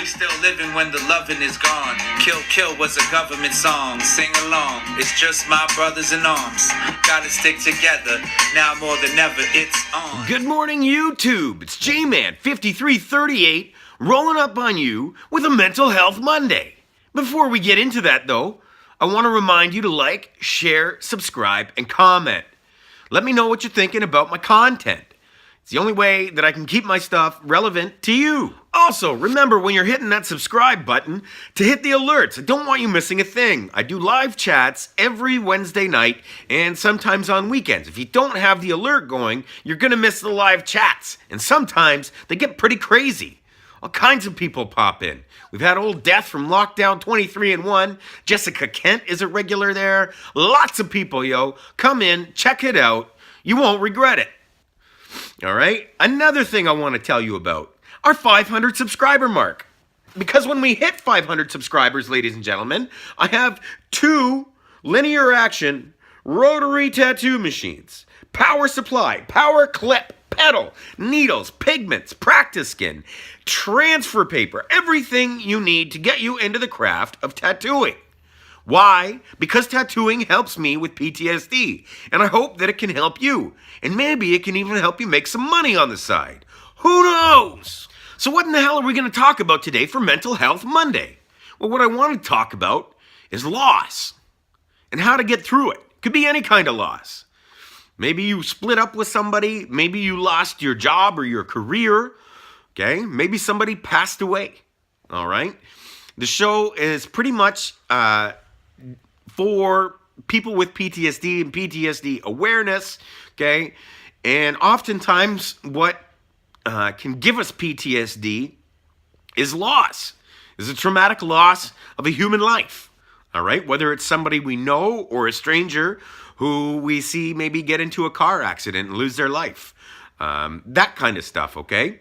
We still living when the loving is gone. Kill, kill was a government song. Sing along, it's just my brothers in arms. Gotta stick together, now more than ever, it's on. Good morning, YouTube. It's GMan 5338 rolling up on you with a Mental Health Monday. Before we get into that, though, I want to remind you to like, share, subscribe, and comment. Let me know what you're thinking about my content. It's the only way that I can keep my stuff relevant to you. Also, remember when you're hitting that subscribe button to hit the alerts. I don't want you missing a thing. I do live chats every Wednesday night and sometimes on weekends. If you don't have the alert going, you're going to miss the live chats. And sometimes they get pretty crazy. All kinds of people pop in. We've had Old Death from Lockdown 23-1. Jessica Kent is a regular there. Lots of people, yo. Come in, check it out. You won't regret it. All right? Another thing I want to tell you about, our 500 subscriber mark. Because when we hit 500 subscribers, ladies and gentlemen, I have 2 linear action rotary tattoo machines. Power supply, power clip, pedal, needles, pigments, practice skin, transfer paper, everything you need to get you into the craft of tattooing. Why? Because tattooing helps me with PTSD, and I hope that it can help you. And maybe it can even help you make some money on the side. Who knows? So what in the hell are we going to talk about today for Mental Health Monday? Well, what I want to talk about is loss and how to get through it. Could be any kind of loss. Maybe you split up with somebody. Maybe you lost your job or your career. Okay? Maybe somebody passed away. All right? The show is pretty much for people with PTSD and PTSD awareness. Okay? And oftentimes what can give us PTSD is loss. Is a traumatic loss of a human life. All right? Whether it's somebody we know or a stranger who we see maybe get into a car accident and lose their life. That kind of stuff, okay?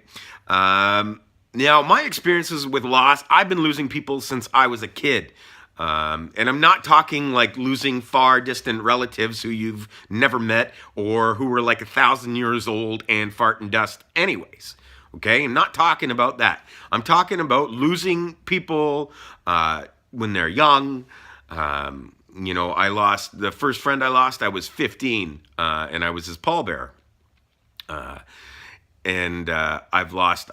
Now, my experiences with loss, I've been losing people since I was a kid. And I'm not talking like losing far distant relatives who you've never met or who were like 1,000 years old and fart and dust anyways. Okay? I'm not talking about that. I'm talking about losing people when they're young. You know, I lost, the first friend I lost, I was 15, and I was his pallbearer. I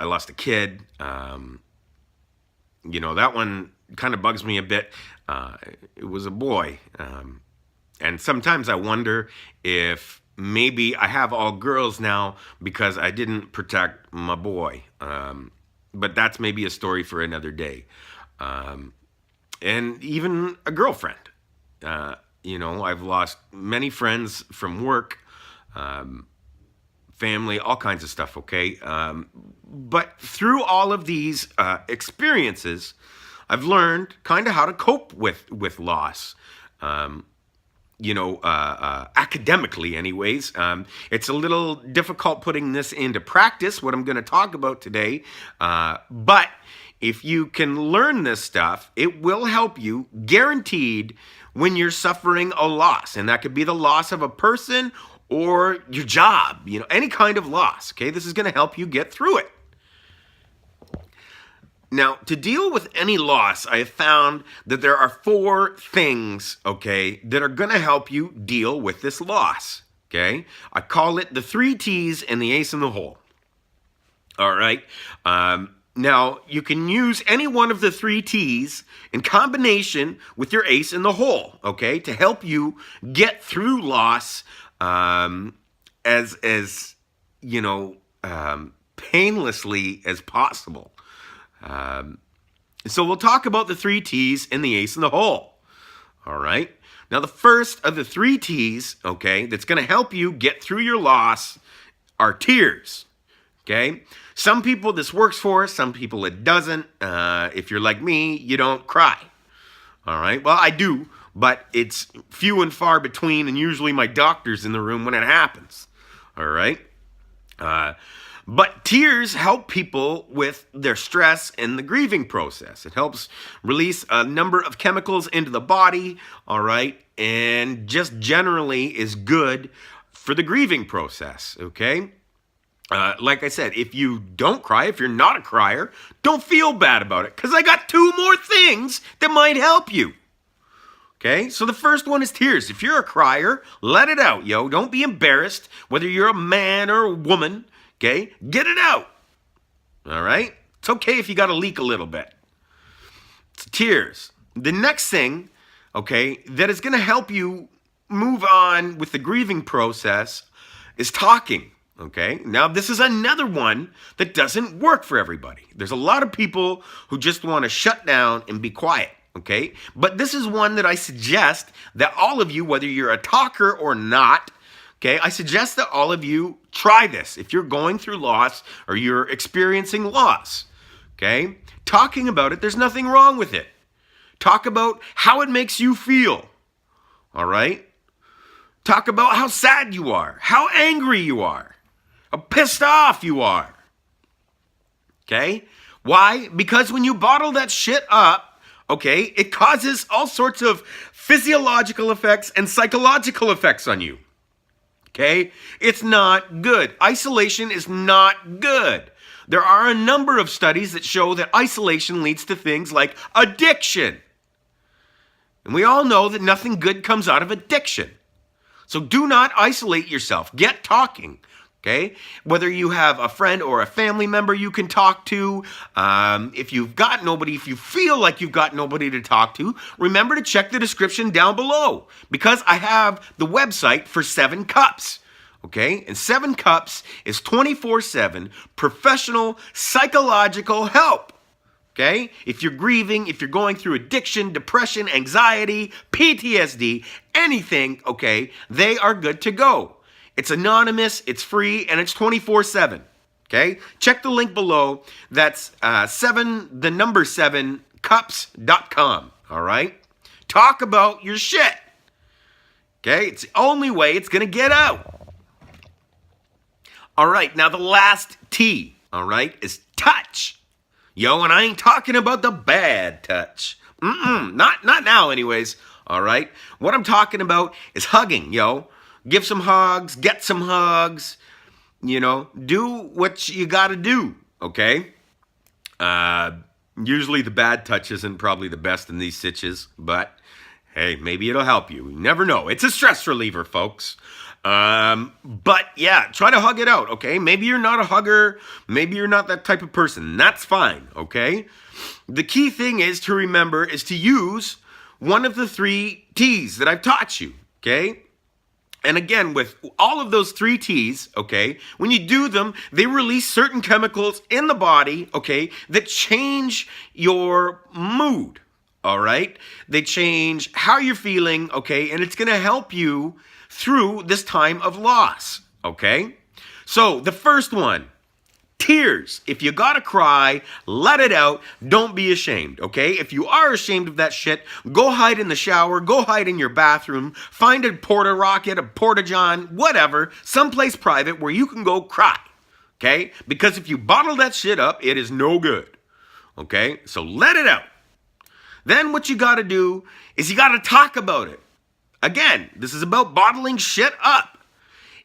lost a kid. You know, that one kind of bugs me a bit. It was a boy. And sometimes I wonder if maybe I have all girls now because I didn't protect my boy. But that's maybe a story for another day. And even a girlfriend. You know, I've lost many friends from work, family, all kinds of stuff, okay? But through all of these experiences, I've learned kind of how to cope with loss. You know, academically anyways. It's a little difficult putting this into practice, what I'm going to talk about today. But if you can learn this stuff, it will help you, guaranteed, when you're suffering a loss. And that could be the loss of a person or your job, you know, any kind of loss, okay? This is going to help you get through it. Now, to deal with any loss, I have found that there are 4 things, okay, that are going to help you deal with this loss, okay? I call it the 3 T's and the ace in the hole. All right? Now, you can use any one of the 3 T's in combination with your ace in the hole, okay, to help you get through loss as you know, painlessly as possible. So we'll talk about the 3 T's and the ace in the hole. All right? Now, the first of the 3 T's, okay, that's going to help you get through your loss are tears. Okay? Some people this works for, some people it doesn't. If you're like me, you don't cry. All right? Well, I do, but it's few and far between, and usually my doctor's in the room when it happens. All right? But tears help people with their stress and the grieving process. It helps release a number of chemicals into the body, all right? And just generally is good for the grieving process, okay? Like I said, if you don't cry, if you're not a crier, don't feel bad about it, because I got 2 more things that might help you. Okay, so the first one is tears. If you're a crier, let it out, yo. Don't be embarrassed, whether you're a man or a woman. Okay, get it out. All right? It's okay if you got to leak a little bit. It's tears. The next thing, okay, that is going to help you move on with the grieving process is talking. Okay, now this is another one that doesn't work for everybody. There's a lot of people who just want to shut down and be quiet. Okay, but this is one that I suggest that all of you, whether you're a talker or not, okay, I suggest that all of you try this if you're going through loss or you're experiencing loss. Okay, talking about it, there's nothing wrong with it. Talk about how it makes you feel. All right, talk about how sad you are, how angry you are, how pissed off you are. Okay, why? Because when you bottle that shit up, okay, it causes all sorts of physiological effects and psychological effects on you. Okay? It's not good. Isolation is not good. There are a number of studies that show that isolation leads to things like addiction. And we all know that nothing good comes out of addiction. So do not isolate yourself. Get talking. Okay? Whether you have a friend or a family member you can talk to, if you've got nobody, if you feel like you've got nobody to talk to, remember to check the description down below, because I have the website for 7 Cups. Okay? And 7 Cups is 24/7 professional psychological help. Okay? If you're grieving, if you're going through addiction, depression, anxiety, PTSD, anything, okay, they are good to go. It's anonymous, it's free, and it's 24/7. Okay? Check the link below. That's 7cups.com. All right? Talk about your shit. Okay? It's the only way it's going to get out. All right, now the last T, all right, is touch. Yo, and I ain't talking about the bad touch. Not now anyways, all right? What I'm talking about is hugging, yo. Give some hugs, get some hugs, you know, do what you gotta do, okay? Usually the bad touch isn't probably the best in these sitches, but hey, maybe it'll help you. You never know. It's a stress reliever, folks. But yeah, try to hug it out, okay? Maybe you're not a hugger. Maybe you're not that type of person. That's fine, okay? The key thing is to remember is to use one of the 3 T's that I've taught you, okay? And again, with all of those 3 T's, okay, when you do them, they release certain chemicals in the body, okay, that change your mood, all right? They change how you're feeling, okay, and it's going to help you through this time of loss, okay? So the first one, tears. If you gotta cry, let it out. Don't be ashamed, okay? If you are ashamed of that shit, go hide in the shower, go hide in your bathroom, find a porta rocket, a porta john, whatever, someplace private where you can go cry, okay? Because if you bottle that shit up, it is no good, okay? So let it out. Then what you gotta do is you gotta talk about it. Again, this is about bottling shit up.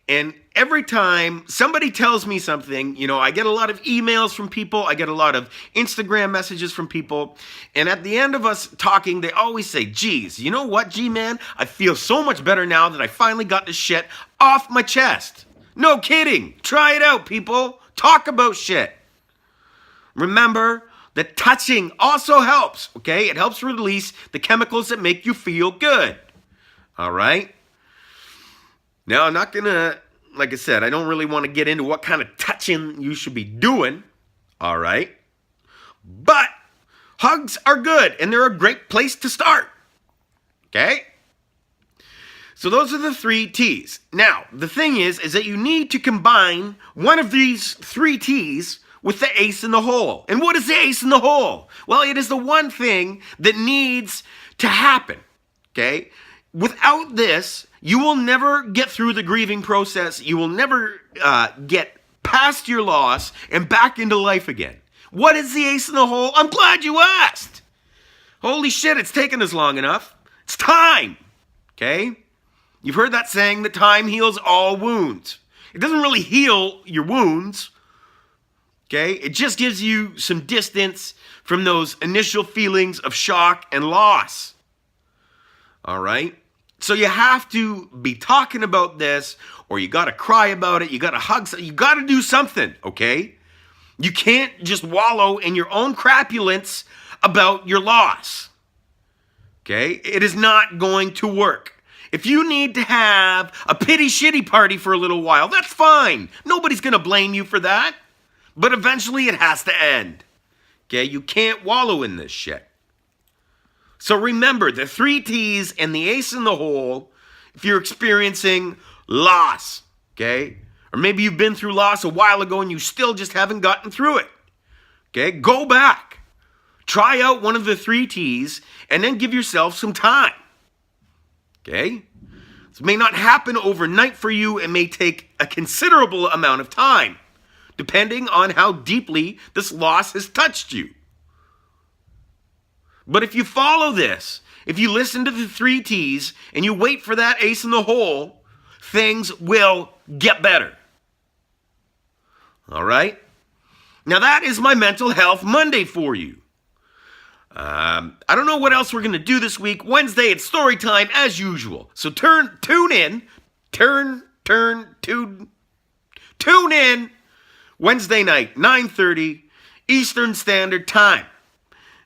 And every time somebody tells me something, you know, I get a lot of emails from people. I get a lot of Instagram messages from people. And at the end of us talking, they always say, geez, you know what, GMan? I feel so much better now that I finally got this shit off my chest. No kidding. Try it out, people. Talk about shit. Remember that touching also helps, okay? It helps release the chemicals that make you feel good. All right? Now, I'm not going to, like I said, I don't really want to get into what kind of touching you should be doing, all right? But hugs are good, and they're a great place to start, okay? So those are the 3 T's. Now, the thing is that you need to combine one of these 3 T's with the ace in the hole. And what is the ace in the hole? Well, it is the one thing that needs to happen, okay? Without this, you will never get through the grieving process. You will never get past your loss and back into life again. What is the ace in the hole? I'm glad you asked. Holy shit, it's taken us long enough. It's time, okay? You've heard that saying that time heals all wounds. It doesn't really heal your wounds. Okay? It just gives you some distance from those initial feelings of shock and loss. All right? So you have to be talking about this, or you got to cry about it, you got to hug, you got to do something, okay? You can't just wallow in your own crapulence about your loss. Okay? It is not going to work. If you need to have a pity shitty party for a little while, that's fine. Nobody's going to blame you for that. But eventually it has to end. Okay? You can't wallow in this shit. So remember, the 3 T's and the ace in the hole if you're experiencing loss. Okay? Or maybe you've been through loss a while ago and you still just haven't gotten through it. Okay? Go back. Try out one of the 3 T's and then give yourself some time. Okay? This may not happen overnight for you. It may take a considerable amount of time, depending on how deeply this loss has touched you. But if you follow this, if you listen to the 3 T's and you wait for that ace in the hole, things will get better. All right? Now that is my Mental Health Monday for you. I don't know what else we're going to do this week. Wednesday, it's story time as usual. So tune in Wednesday night, 9:30 Eastern Standard Time.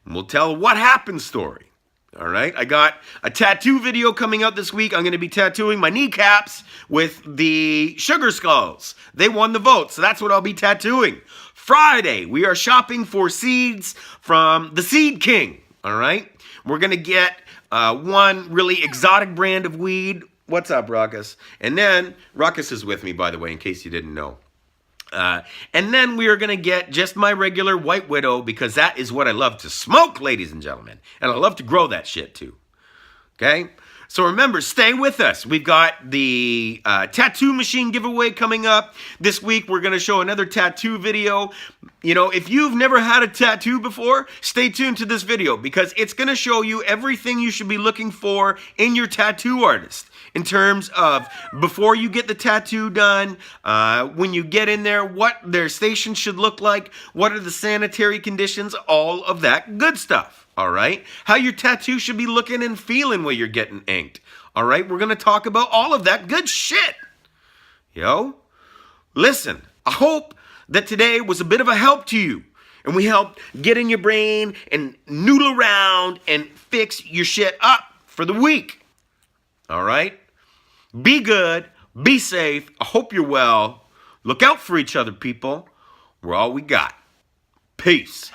And we'll tell a what happened story. All right, I got a tattoo video coming out this week. I'm going to be tattooing my kneecaps with the sugar skulls. They won the vote, so that's what I'll be tattooing. Friday, we are shopping for seeds from the Seed King. All right, we're going to get one really exotic brand of weed. What's up, Ruckus? And then, Ruckus is with me, by the way, in case you didn't know. And then we are going to get just my regular White Widow, because that is what I love to smoke, ladies and gentlemen. And I love to grow that shit too. Okay? So remember, stay with us. We've got the tattoo machine giveaway coming up. This week, we're going to show another tattoo video. You know, if you've never had a tattoo before, stay tuned to this video, because it's going to show you everything you should be looking for in your tattoo artist. In terms of before you get the tattoo done, when you get in there, what their station should look like, what are the sanitary conditions, all of that good stuff, all right? How your tattoo should be looking and feeling while you're getting inked, all right? We're going to talk about all of that good shit, yo. Listen, I hope that today was a bit of a help to you, and we helped get in your brain and noodle around and fix your shit up for the week, all right? Be good. Be safe. I hope you're well. Look out for each other, people. We're all we got. Peace.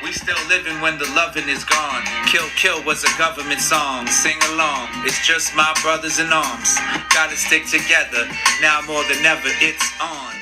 We still living when the loving is gone. Kill, kill was a government song. Sing along. It's just my brothers in arms. Gotta stick together. Now more than ever, it's on.